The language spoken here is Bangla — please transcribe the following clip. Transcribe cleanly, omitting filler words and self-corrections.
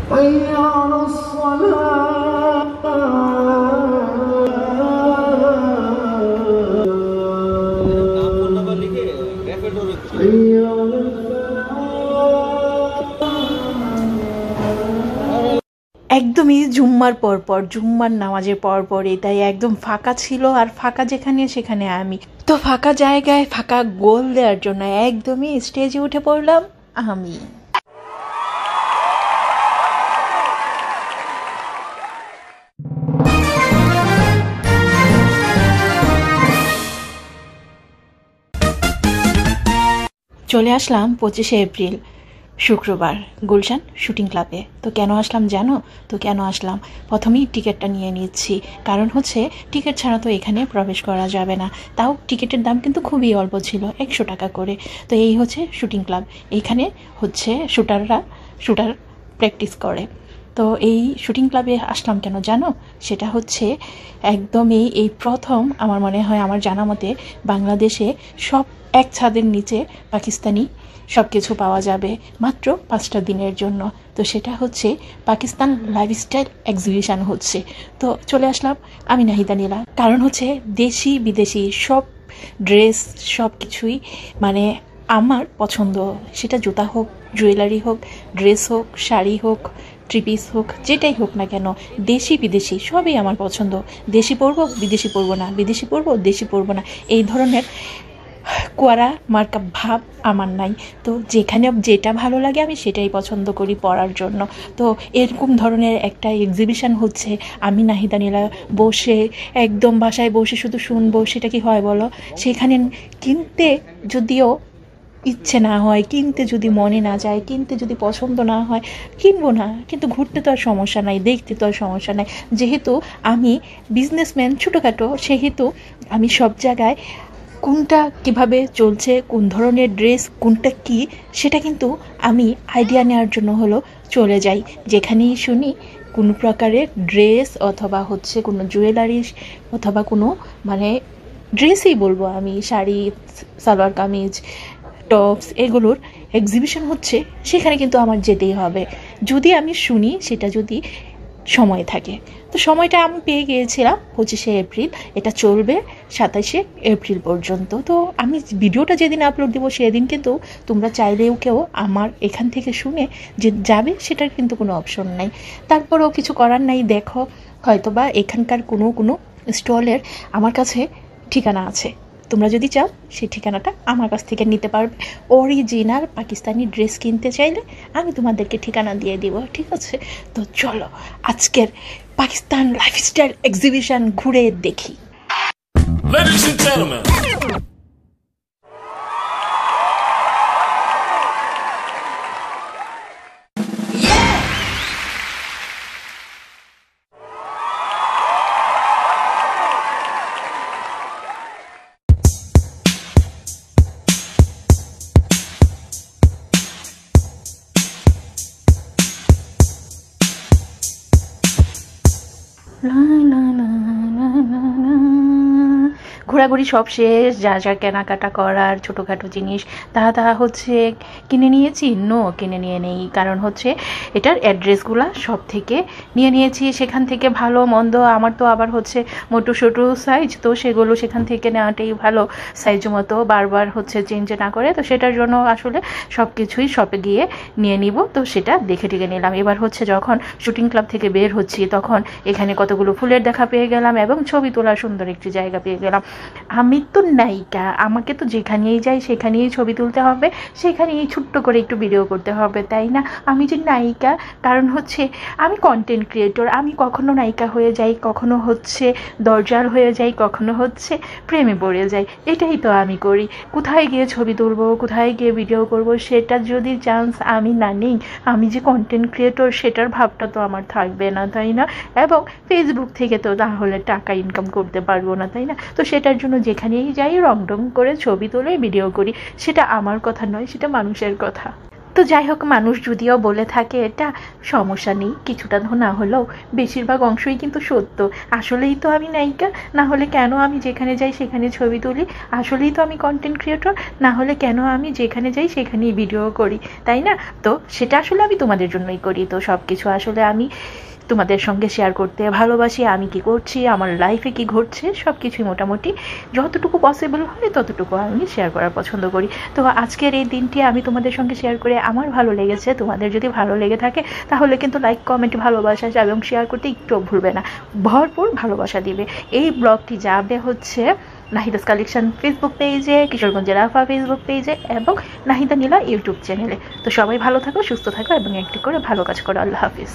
حي على একদমই জুম্মার পরপর, জুম্মার নামাজের পরপরই, তাই একদম ফাঁকা ছিল। আর ফাঁকা যেখানে সেখানে আমি তো ফাঁকা জায়গায় ফাঁকা গোল দেওয়ার জন্য একদমই স্টেজে উঠে পড়লাম আমি। চলে আসলাম 25শে এপ্রিল শুক্রবার গুলশান শুটিং ক্লাবে। তো কেন আসলাম জানো? তো কেন আসলাম, প্রথমেই টিকিটটা নিয়ে নিচ্ছি, কারণ হচ্ছে টিকিট ছাড়া তো এখানে প্রবেশ করা যাবে না। তাও টিকিটের দাম কিন্তু খুবই অল্প ছিল, 100 টাকা করে। তো এই হচ্ছে শুটিং ক্লাব, এইখানে হচ্ছে শুটার প্র্যাকটিস করে। তো এই শুটিং ক্লাবে আসলাম কেন জানো? সেটা হচ্ছে একদমই এই প্রথম, আমার মনে হয় আমার জানা মতে বাংলাদেশে সব এক ছাদের নিচে পাকিস্তানি সব কিছু পাওয়া যাবে মাত্র 5টা দিনের জন্য। তো সেটা হচ্ছে পাকিস্তান লাইফস্টাইল এক্সিবিশন হচ্ছে। তো চলে আসলাম আমি নাহিদা নীলা, কারণ হচ্ছে দেশি বিদেশি সব ড্রেস সব কিছুই মানে আমার পছন্দ। সেটা জুতা হোক, জুয়েলারি হোক, ড্রেস হোক, শাড়ি হোক, থ্রি-পিস হোক, যেটাই হোক না কেন, দেশি বিদেশি সবই আমার পছন্দ। দেশি পরবো বিদেশি পরবো না, বিদেশি পরবো দেশি পরবো না, এই ধরনের কোয়ারা মার্কা ভাব আমার নাই। তো যেখানে যেটা ভালো লাগে আমি সেটাই পছন্দ করি পরার জন্য। তো এরকম ধরনের একটা এক্সিবিশন হচ্ছে, আমি নাহিদা নীলা বসে একদম বাসায় বসে শুধু শুনবো, সেটা কি হয় বলো? সেখানে কিনতে যদিও ইচ্ছে না হয়, কিনতে যদি মনে না যায়, কিনতে যদি পছন্দ না হয়, কিনবো না। কিন্তু ঘুরতে তো আর সমস্যা নাই, দেখতে তো আর সমস্যা নাই। যেহেতু আমি বিজনেসম্যান ছোটোখাটো, সেহেতু আমি সব জায়গায় কোনটা কিভাবে চলছে, কোন ধরনের ড্রেস, কোনটা কি, সেটা কিন্তু আমি আইডিয়া নেওয়ার জন্য হলো চলে যাই। যেখানেই শুনি কোনো প্রকারের ড্রেস অথবা হচ্ছে কোনো জুয়েলারি অথবা কোনো মানে ড্রেসই বলবো আমি, শাড়ি, সালোয়ার কামিজ, টপস, এগুলোর এক্সিবিশন হচ্ছে, সেখানে কিন্তু আমার যেতেই হবে যদি আমি শুনি, সেটা যদি সময় থাকে। তো সময়টা আমি পেয়ে গিয়েছিলাম 25শে এপ্রিল, এটা চলবে 27শে এপ্রিল পর্যন্ত। তো আমি ভিডিওটা যেদিন আপলোড দেবো সেদিন কিন্তু তোমরা চাইলেও কেউ আমার এখান থেকে শুনে যে যাবে সেটার কিন্তু কোনো অপশন নাই। তারপরেও কিছু করার নাই। দেখো হয়তোবা এখানকার কোনো স্টলের আমার কাছে ঠিকানা আছে, তোমরা যদি চাও সেই ঠিকানাটা আমার কাছ থেকে নিতে পারবে। অরিজিনাল পাকিস্তানি ড্রেস কিনতে চাইলে আমি তোমাদেরকে ঠিকানা দিয়ে দিব, ঠিক আছে? তো চলো আজকের পাকিস্তান লাইফস্টাইল এক্সিবিশন ঘুরে দেখি। Ladies and gentlemen, ঘোরাঘুরি সব শেষ, যা যা কেনাকাটা করার ছোটোখাটো জিনিস তাহা হচ্ছে কিনে নিয়েছি। কিনে নিয়ে নেই, কারণ হচ্ছে এটার অ্যাড্রেসগুলো সব থেকে নিয়ে নিয়েছি। সেখান থেকে ভালো মন্দ, আমার তো আবার হচ্ছে মোটো ছোটো সাইজ, তো সেগুলো সেখান থেকে নেওয়াটাই ভালো, সাইজ মতো বারবার হচ্ছে চেঞ্জ না করে। তো সেটার জন্য আসলে সব কিছুই শপে গিয়ে নিয়ে নিব। তো সেটা দেখে নিলাম। এবার হচ্ছে যখন শুটিং ক্লাব থেকে বের হচ্ছি, তখন এখানে কতগুলো ফুলের দেখা পেয়ে গেলাম এবং ছবি তোলার সুন্দর একটি জায়গা পেয়ে গেলাম। আমি তো নায়িকা, আমাকে তো যেখানেই যাই সেখানেই ছবি তুলতে হবে, সেখানেই ছোট্ট করে একটু ভিডিও করতে হবে, তাই না? আমি যে নায়িকা, কারণ হচ্ছে আমি কন্টেন্ট ক্রিয়েটর। আমি কখনো নায়িকা হয়ে যাই, কখনো হচ্ছে দরজাল হয়ে যাই, কখনো হচ্ছে প্রেমে পড়ে যাই। এটাই তো আমি করি। কোথায় গিয়ে ছবি তুলবো, কোথায় গিয়ে ভিডিও করব, সেটা যদি চান্স আমি না নিই, আমি যে কন্টেন্ট ক্রিয়েটর সেটার ভাবটা তো আমার থাকবে না, তাই না? এবং ফেসবুক থেকে তো তাহলে টাকা ইনকাম করতে পারবো না, তাই না? তো সেটার জন্য যেখানেই যাই রং করে ছবি তুলে ভিডিও করি। সেটা আমার কথা নয়, সেটা মানুষের কথা। তো যাই হোক, মানুষ যদিও বলে থাকে এটা, সমস্যা নেই, কিছুটা না হলেও বেশিরভাগ অংশই কিন্তু সত্য। আসলেই তো আমি নায়িকা, না হলে কেন আমি যেখানে যাই সেখানে ছবি তুলি? আসলেই তো আমি কন্টেন্ট ক্রিয়েটর, না হলে কেন আমি যেখানে যাই সেখানেই ভিডিও করি, তাই না? তো সেটা আসলে আমি তোমাদের জন্যই করি। তো সব কিছু আসলে আমি তোমাদের সঙ্গে শেয়ার করতে ভালোবাসি। আমি কি করছি, আমার লাইফে কি ঘটছে, সব কিছুই মোটামুটি যতটুকু পসিবল হয় ততটুকু আমি শেয়ার করার পছন্দ করি। তো আজকের এই দিনটি আমি তোমাদের সঙ্গে শেয়ার করে আমার ভালো লেগেছে। তোমাদের যদি ভালো লেগে থাকে তাহলে কিন্তু লাইক, কমেন্ট, ভালোবাসা এবং শেয়ার করতে একটু ভুলবে না, ভরপুর ভালোবাসা দিবে। এই ব্লগটি যাবে হচ্ছে নাহিদাস কালেকশন ফেসবুক পেজে, কিশোরগঞ্জের আফা ফেসবুক পেজে এবং নাহিদা নীলা ইউটিউব চ্যানেলে। তো সবাই ভালো থাকো, সুস্থ থাকো এবং একটি করে ভালো কাজ করো। আল্লাহ হাফিজ।